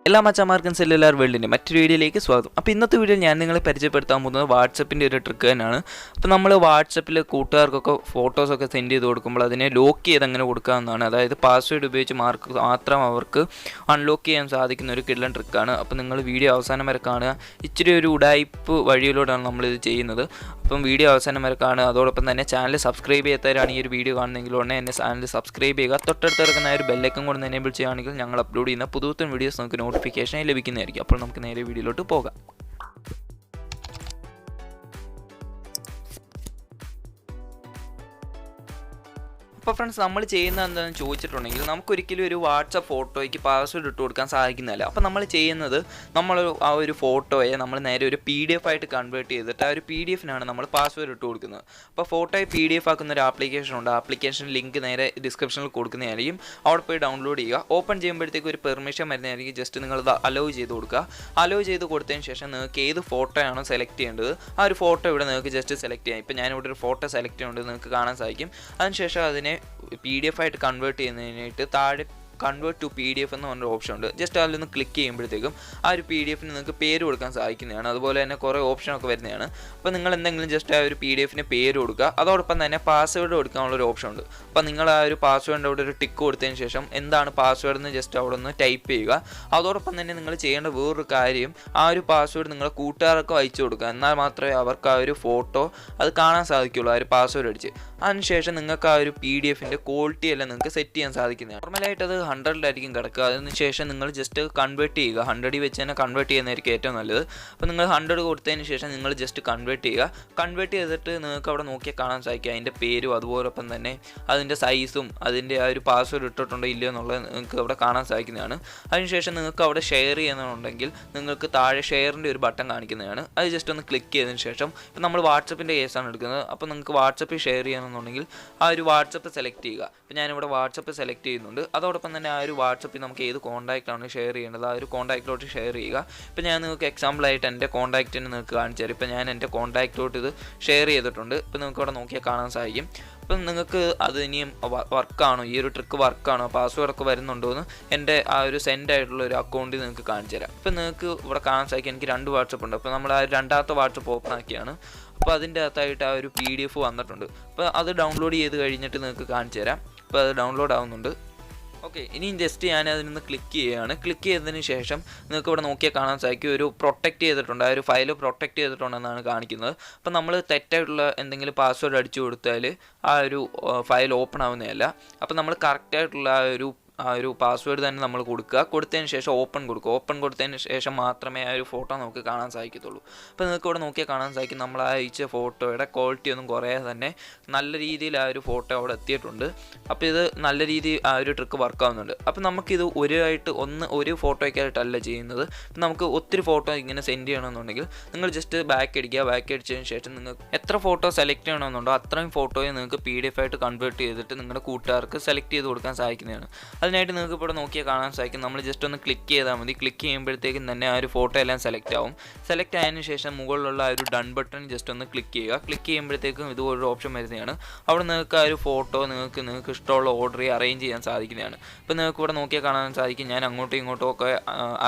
എല്ലാ മച്ചാമാർക്കും സെല്ലുലാർ വേൾഡിൻ്റെ മറ്റൊരു വീഡിയോയിലേക്ക് സ്വാഗതം. അപ്പോൾ ഇന്നത്തെ വീഡിയോ ഞാൻ നിങ്ങളെ പരിചയപ്പെടുത്താൻ പോകുന്നത് വാട്സപ്പിൻ്റെ ഒരു ട്രിക്ക് തന്നെയാണ്. അപ്പോൾ നമ്മൾ വാട്സപ്പിൽ കൂട്ടുകാർക്കൊക്കെ ഫോട്ടോസൊക്കെ സെൻഡ് ചെയ്ത് കൊടുക്കുമ്പോൾ അതിനെ ലോക്ക് ചെയ്ത് അങ്ങനെ കൊടുക്കാവുന്നതാണ്. അതായത് പാസ്വേഡ് ഉപയോഗിച്ച് മാത്രം അവർക്ക് അൺലോക്ക് ചെയ്യാൻ സാധിക്കുന്ന ഒരു കിഡ്ലൻ ട്രിക്കാണ്. അപ്പോൾ നിങ്ങൾ വീഡിയോ അവസാനം വരെ കാണുക. ഇച്ചിരി ഒരു ഉടായ്പ് വഴിയിലൂടെയാണ് നമ്മളിത് ചെയ്യുന്നത്. അപ്പം വീഡിയോ അവസാനം വരെ കാണുക. അതോടൊപ്പം തന്നെ ചാനൽ സബ്സ്ക്രൈബ് ചെയ്യാത്തവരാണ് ഈ ഒരു വീഡിയോ കാണുന്നെങ്കിൽ ഉടനെ എന്നെ ചാനൽ സബ്സ്ക്രൈബ് ചെയ്യുക. തൊട്ടടുത്ത് കിടക്കുന്ന ഒരു ബെല്ലൈക്കൺ കൊണ്ട് എനേബിൾ ചെയ്യുകയാണെങ്കിൽ ഞങ്ങൾ അപ്ലോഡ് ചെയ്യുന്ന പുതുത്തൻ വീഡിയോസ് നമുക്ക് നോട്ടിഫിക്കേഷൻ ലഭിക്കുന്നതായിരിക്കും. അപ്പോൾ നമുക്ക് നേരെ വീഡിയോയിലോട്ട് പോകാം. അപ്പോൾ ഫ്രണ്ട്സ്, നമ്മൾ ചെയ്യുന്നത് എന്താണെന്ന് ചോദിച്ചിട്ടുണ്ടെങ്കിൽ നമുക്കൊരിക്കലും ഒരു വാട്സപ്പ് ഫോട്ടോയ്ക്ക് പാസ്വേഡ് ഇട്ട് കൊടുക്കാൻ സാധിക്കുന്നില്ല. അപ്പോൾ നമ്മൾ ചെയ്യുന്നത് നമ്മൾ ആ ഒരു ഫോട്ടോയെ നമ്മൾ നേരെ ഒരു PDF ആയിട്ട് കൺവേർട്ട് ചെയ്തിട്ട് ആ ഒരു PDFനാണ് നമ്മൾ പാസ്വേഡ് ഇട്ട് കൊടുക്കുന്നത്. അപ്പോൾ ഫോട്ടോയെ PDF ആക്കുന്ന ഒരു ആപ്ലിക്കേഷൻ ഉണ്ട്. ആപ്ലിക്കേഷൻ ലിങ്ക് നേരെ ഡിസ്ക്രിപ്ഷനിൽ കൊടുക്കുന്നതായിരിക്കും. അവിടെ പോയി ഡൗൺലോഡ് ചെയ്യുക. ഓപ്പൺ ചെയ്യുമ്പോഴത്തേക്ക് ഒരു പെർമിഷൻ വരുന്നതായിരിക്കും. ജസ്റ്റ് നിങ്ങളത് അലോ ചെയ്ത് കൊടുക്കുക. അലോ ചെയ്ത് കൊടുത്തതിന് ശേഷം നിങ്ങൾക്ക് ഏത് ഫോട്ടോയാണോ സെലക്ട് ചെയ്യേണ്ടത് ആ ഒരു ഫോട്ടോ ഇവിടെ നിങ്ങൾക്ക് ജസ്റ്റ് സെലക്ട് ചെയ്യാം. ഇപ്പോൾ ഞാനിവിടെ ഒരു ഫോട്ടോ സെലക്ട് ചെയ്യുന്നുണ്ട്, നിങ്ങൾക്ക് കാണാൻ സാധിക്കും. അതിനുശേഷം അതിനെ PDF ആയിട്ട് കൺവേർട്ട് ചെയ്യുന്നതിനായിട്ട് താഴെ കൺവേർട്ട് ടു PDF എന്ന് പറഞ്ഞൊരു ഓപ്ഷൻ ഉണ്ട്. ജസ്റ്റ് അതിലൊന്ന് ക്ലിക്ക് ചെയ്യുമ്പോഴത്തേക്കും ആ ഒരു PDFന് നിങ്ങൾക്ക് പേര് കൊടുക്കാൻ സാധിക്കുന്നതാണ്. അതുപോലെ തന്നെ കുറേ ഓപ്ഷനൊക്കെ വരുന്നതാണ്. അപ്പോൾ നിങ്ങൾ എന്തെങ്കിലും ജസ്റ്റ് ആ ഒരു PDFന് പേര് കൊടുക്കുക. അതോടൊപ്പം തന്നെ പാസ്വേഡ് കൊടുക്കാനുള്ളൊരു ഓപ്ഷൻ ഉണ്ട്. അപ്പോൾ നിങ്ങൾ ആ ഒരു പാസ്വേഡിൻ്റെ അവിടെ ഒരു ടിക്ക് കൊടുത്തതിന് ശേഷം എന്താണ് പാസ്വേഡ് എന്ന് ജസ്റ്റ് അവിടെ ഒന്ന് ടൈപ്പ് ചെയ്യുക. അതോടൊപ്പം തന്നെ നിങ്ങൾ ചെയ്യേണ്ട വേറൊരു കാര്യം, ആ ഒരു പാസ്വേഡ് നിങ്ങളുടെ കൂട്ടുകാർക്ക് അയച്ചു കൊടുക്കുക. എന്നാൽ മാത്രമേ അവർക്ക് ആ ഒരു ഫോട്ടോ അത് കാണാൻ സാധിക്കുകയുള്ളൂ, ആ ഒരു പാസ്വേഡ് അടിച്ച്. അതിനുശേഷം നിങ്ങൾക്ക് ആ ഒരു PDFൻ്റെ ക്വാളിറ്റി എല്ലാം നിങ്ങൾക്ക് സെറ്റ് ചെയ്യാൻ സാധിക്കുന്നതാണ്. നോർമലായിട്ട് അത് 100-ലായിരിക്കും കിടക്കുക. അതിനുശേഷം നിങ്ങൾ ജസ്റ്റ് കൺവേർട്ട് ചെയ്യുക. 100 വെച്ച് തന്നെ കൺവേർട്ട് ചെയ്യുന്നതായിരിക്കും ഏറ്റവും നല്ലത്. അപ്പോൾ നിങ്ങൾ 100 കൊടുത്തതിന് ശേഷം നിങ്ങൾ ജസ്റ്റ് കൺവേർട്ട് ചെയ്യുക. കൺവേർട്ട് ചെയ്തിട്ട് നിങ്ങൾക്ക് അവിടെ നോക്കിയാൽ കാണാൻ സാധിക്കും അതിൻ്റെ പേരും അതുപോലൊപ്പം തന്നെ അതിൻ്റെ സൈസും അതിൻ്റെ ആ ഒരു പാസ്വേഡ് ഇട്ടിട്ടുണ്ടോ ഇല്ലയോ എന്നുള്ളത് നിങ്ങൾക്ക് അവിടെ കാണാൻ സാധിക്കുന്നതാണ്. അതിനുശേഷം നിങ്ങൾക്ക് അവിടെ ഷെയർ ചെയ്യുന്നുണ്ടെങ്കിൽ നിങ്ങൾക്ക് താഴെ ഷെയറിൻ്റെ ഒരു ബട്ടൺ കാണിക്കുന്നതാണ്. അത് ജസ്റ്റ് ഒന്ന് ക്ലിക്ക് ചെയ്തതിന് ശേഷം ഇപ്പോൾ നമ്മൾ വാട്സപ്പിൻ്റെ കേസാണ് എടുക്കുന്നത്. അപ്പോൾ നിങ്ങൾക്ക് വാട്സപ്പിൽ ഷെയർ ചെയ്യണമെന്നുണ്ടെങ്കിൽ ആ ഒരു വാട്സപ്പ് സെലക്ട് ചെയ്യുക. അപ്പോൾ ഞാനിവിടെ വാട്സപ്പ് സെലക്ട് ചെയ്യുന്നുണ്ട്. അതോടൊപ്പം തന്നെ ആ ഒരു വാട്സപ്പിൽ നമുക്ക് ഏത് കോൺടാക്റ്റാണ് ഷെയർ ചെയ്യേണ്ടത് ആ ഒരു കോൺടാക്റ്റിലോട്ട് ഷെയർ ചെയ്യുക. ഇപ്പോൾ ഞാൻ നിങ്ങൾക്ക് എക്സാമ്പിളായിട്ട് എൻ്റെ കോൺടാക്റ്റിന് നിങ്ങൾക്ക് കാണിച്ചു തരാം. ഇപ്പോൾ ഞാൻ എൻ്റെ കോൺടാക്റ്റിലോട്ട് ഇത് ഷെയർ ചെയ്തിട്ടുണ്ട്. ഇപ്പോൾ നിങ്ങൾക്ക് അവിടെ നോക്കിയാൽ കാണാൻ സാധിക്കും. അപ്പം നിങ്ങൾക്ക് അത് ഇനിയും വർക്കാണോ, ഈ ഒരു ട്രിക്ക് വർക്കാണോ, പാസ്വേഡൊക്കെ വരുന്നുണ്ടോ എന്ന് എൻ്റെ ആ ഒരു സെൻഡ് ആയിട്ടുള്ള ഒരു അക്കൗണ്ടിൽ നിങ്ങൾക്ക് കാണിച്ചു തരാം. ഇപ്പം നിങ്ങൾക്ക് ഇവിടെ കാണാൻ സാധിക്കും എനിക്ക് 2 വാട്സപ്പ് ഉണ്ട്. അപ്പോൾ നമ്മൾ ആ രണ്ടാമത്തെ വാട്സപ്പ് ഓപ്പൺ ആക്കിയാണ്. അപ്പോൾ അതിൻ്റെ അകത്തായിട്ട് ആ ഒരു PDF വന്നിട്ടുണ്ട്. അപ്പോൾ അത് ഡൗൺലോഡ് ചെയ്ത് കഴിഞ്ഞിട്ട് നിങ്ങൾക്ക് കാണിച്ചു തരാം. അപ്പോൾ അത് ഡൗൺലോഡ് ആവുന്നുണ്ട്. ഓക്കെ, ഇനി ജസ്റ്റ് ഞാൻ അതിൽ നിന്ന് ക്ലിക്ക് ചെയ്യുകയാണ്. ക്ലിക്ക് ചെയ്തതിന് ശേഷം നിങ്ങൾക്ക് ഇവിടെ നോക്കിയാൽ കാണാൻ സാധിക്കും ഒരു പ്രൊട്ടക്റ്റ് ചെയ്തിട്ടുണ്ട്, ആ ഒരു ഫയൽ പ്രൊട്ടക്റ്റ് ചെയ്തിട്ടുണ്ടെന്നാണ് കാണിക്കുന്നത്. അപ്പം നമ്മൾ തെറ്റായിട്ടുള്ള എന്തെങ്കിലും പാസ്വേഡ് അടിച്ചു കൊടുത്താൽ ആ ഒരു ഫയൽ ഓപ്പൺ ആവുന്നതല്ല. അപ്പം നമ്മൾ കറക്റ്റായിട്ടുള്ള ആ ഒരു പാസ്വേഡ് തന്നെ നമ്മൾ കൊടുക്കുക. കൊടുത്തതിന് ശേഷം ഓപ്പൺ കൊടുക്കുക. ഓപ്പൺ കൊടുത്തതിന് ശേഷം മാത്രമേ ആ ഒരു ഫോട്ടോ നമുക്ക് കാണാൻ സാധിക്കത്തുള്ളൂ. അപ്പോൾ നിങ്ങൾക്ക് ഇവിടെ നോക്കിയാൽ കാണാൻ സാധിക്കും നമ്മൾ അയച്ച ഫോട്ടോയുടെ ക്വാളിറ്റി ഒന്നും കുറയാതെ തന്നെ നല്ല രീതിയിൽ ആ ഒരു ഫോട്ടോ അവിടെ എത്തിയിട്ടുണ്ട്. അപ്പോൾ ഇത് നല്ല രീതിയിൽ ആ ഒരു ട്രിക്ക് വർക്കാവുന്നുണ്ട്. അപ്പോൾ നമുക്കിത് ഒരു ഫോട്ടോയ്ക്കായിട്ടല്ല ചെയ്യുന്നത്. നമുക്ക് ഒത്തിരി ഫോട്ടോ ഇങ്ങനെ സെൻഡ് ചെയ്യണമെന്നുണ്ടെങ്കിൽ നിങ്ങൾ ജസ്റ്റ് ബാക്ക് അടിക്കുക. ബാക്ക് അടിച്ചതിന് ശേഷം നിങ്ങൾക്ക് എത്ര ഫോട്ടോ സെലക്ട് ചെയ്യണമെന്നുണ്ടോ അത്രയും ഫോട്ടോയെ നിങ്ങൾക്ക് PDF ആയിട്ട് കൺവേർട്ട് ചെയ്തിട്ട് നിങ്ങളുടെ കൂട്ടുകാർക്ക് സെലക്ട് ചെയ്ത് കൊടുക്കാൻ സാധിക്കുന്നതാണ്. അതിനായിട്ട് നിങ്ങൾക്ക് ഇവിടെ നോക്കിയാൽ കാണാൻ സാധിക്കും നമ്മൾ ജസ്റ്റ് ഒന്ന് ക്ലിക്ക് ചെയ്താൽ മതി. ക്ലിക്ക് ചെയ്യുമ്പോഴത്തേക്കും തന്നെ ആ ഒരു ഫോട്ടോ എല്ലാം സെലക്ട് ആവും. സെലക്ട് ആയതിനു ശേഷം മുകളിലുള്ള ആ ഒരു ഡൺ ബട്ടൺ ജസ്റ്റ് ഒന്ന് ക്ലിക്ക് ചെയ്യുക. ക്ലിക്ക് ചെയ്യുമ്പോഴത്തേക്കും ഇതുപോലൊരു ഓപ്ഷൻ വരുന്നതാണ്. അവിടെ നിങ്ങൾക്ക് ആ ഒരു ഫോട്ടോ നിങ്ങൾക്ക് ഇഷ്ടമുള്ള ഓർഡർ അറേഞ്ച് ചെയ്യാൻ സാധിക്കുന്നതാണ്. ഇപ്പോൾ നിങ്ങൾക്ക് ഇവിടെ നോക്കിയാൽ കാണാൻ സാധിക്കും ഞാൻ അങ്ങോട്ടും ഇങ്ങോട്ടും ഒക്കെ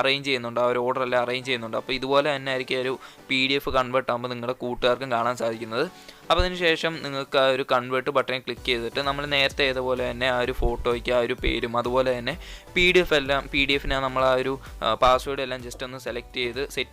അറേഞ്ച് ചെയ്യുന്നുണ്ട്, ആ ഒരു ഓർഡർ എല്ലാം അറേഞ്ച് ചെയ്യുന്നുണ്ട്. അപ്പോൾ ഇതുപോലെ തന്നെ ആയിരിക്കും ഒരു PDF കൺവേർട്ട് ആകുമ്പോൾ നിങ്ങളുടെ കൂട്ടുകാർക്കും കാണാൻ സാധിക്കുന്നത്. അപ്പോൾ അതിന് ശേഷം നിങ്ങൾക്ക് ആ ഒരു കൺവേർട്ട് ബട്ടൺ ക്ലിക്ക് ചെയ്തിട്ട് നമ്മൾ നേരത്തെ ചെയ്തപോലെ തന്നെ ആ ഒരു ഫോട്ടോയ്ക്ക് ആ ഒരു പേരും അതുപോലെ തന്നെ PDFന് നമ്മൾ ആ ഒരു പാസ്വേഡ് എല്ലാം ജസ്റ്റ് ഒന്ന് സെറ്റ്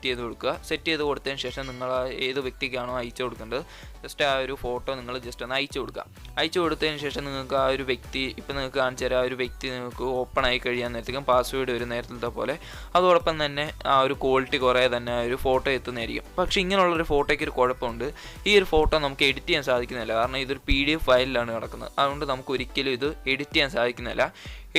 ചെയ്ത് കൊടുക്കുക. സെറ്റ് ചെയ്ത് കൊടുത്തതിന് ശേഷം നിങ്ങൾ ഏത് വ്യക്തിക്കാണോ അയച്ചു കൊടുക്കേണ്ടത് ജസ്റ്റ് ആ ഒരു ഫോട്ടോ നിങ്ങൾ ജസ്റ്റ് ഒന്ന് അയച്ചു കൊടുക്കുക. അയച്ചു കൊടുത്തതിന് ശേഷം നിങ്ങൾക്ക് ആ ഒരു വ്യക്തി ഇപ്പോൾ നിങ്ങൾക്ക് കാണിച്ചു തരാം. ആ ഒരു വ്യക്തി നിങ്ങൾക്ക് ഓപ്പൺ ആയി കഴിയാൻ നേരത്തേക്കും പാസ്വേഡ് വരും നേരത്തെ പോലെ. അതോടൊപ്പം തന്നെ ആ ഒരു ക്വാളിറ്റി കുറേ തന്നെ ആ ഒരു ഫോട്ടോ എത്തുന്നതായിരിക്കും. പക്ഷേ ഇങ്ങനെയുള്ളൊരു ഫോട്ടോയ്ക്ക് ഒരു കുഴപ്പമുണ്ട്. ഈ ഒരു ഫോട്ടോ നമുക്ക് എഡിറ്റ് ചെയ്യാൻ സാധിക്കുന്നില്ല. കാരണം ഇതൊരു PDF ഫയലിലാണ് കിടക്കുന്നത്. അതുകൊണ്ട് നമുക്ക് ഒരിക്കലും ഇത് എഡിറ്റ് ചെയ്യാൻ സാധിക്കുന്നില്ല.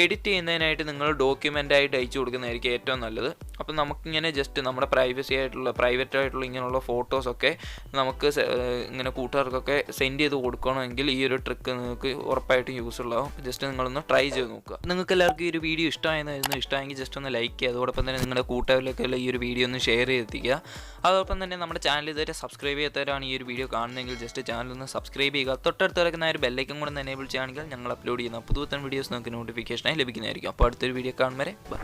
എഡിറ്റ് ചെയ്യുന്നതിനായിട്ട് നിങ്ങൾ ഡോക്യുമെൻ്റായിട്ട് അയച്ചു കൊടുക്കുന്നതായിരിക്കും ഏറ്റവും നല്ലത്. അപ്പം നമുക്കിങ്ങനെ ജസ്റ്റ് നമ്മുടെ പ്രൈവറ്റ് ആയിട്ടുള്ള ഇങ്ങനെയുള്ള ഫോട്ടോസൊക്കെ നമുക്ക് ഇങ്ങനെ കൂട്ടുകാർക്കൊക്കെ സെൻഡ് ചെയ്ത് കൊടുക്കണമെങ്കിൽ ഈ ഒരു ട്രിക്ക് നിങ്ങൾക്ക് ഉറപ്പായിട്ടും യൂസ്ഫുൾ ആവും. ജസ്റ്റ് നിങ്ങളൊന്ന് ട്രൈ ചെയ്ത് നോക്കുക. നിങ്ങൾക്ക് എല്ലാവർക്കും ഈ ഒരു വീഡിയോ ഇഷ്ടമായെങ്കിൽ ജസ്റ്റ് ഒന്ന് ലൈക്ക് ചെയ്യുക. അതോടൊപ്പം തന്നെ നിങ്ങളുടെ കൂട്ടുകാരിലേക്കുള്ള ഈ ഒരു വീഡിയോ ഒന്ന് ഷെയർ ചെയ്തെത്തിക്കുക. അതോടൊപ്പം തന്നെ നമ്മുടെ ചാനൽ ഇതുവരെ സബ്സ്ക്രൈബ് ചെയ്യാത്തവരാണ് ഈ ഒരു വീഡിയോ കാണുന്നതെങ്കിൽ ജസ്റ്റ് ചാനൽ ഒന്ന് സബ്സ്ക്രൈബ് ചെയ്യുക. തൊട്ടടുത്ത് കിടക്കുന്ന ഒരു ബെല്ലൈക്കൺ കൂടെ എനേബിൾ ചെയ്യുകയാണെങ്കിൽ ഞങ്ങൾ അപ്ലോഡ് ചെയ്യുന്ന പുതുത്തൻ വീഡിയോസ് നിങ്ങൾക്ക് നോട്ടിഫിക്കേഷനായി ലഭിക്കുന്നതായിരിക്കും. അപ്പോൾ അടുത്തൊരു വീഡിയോ കാണും വരെ ബൈ.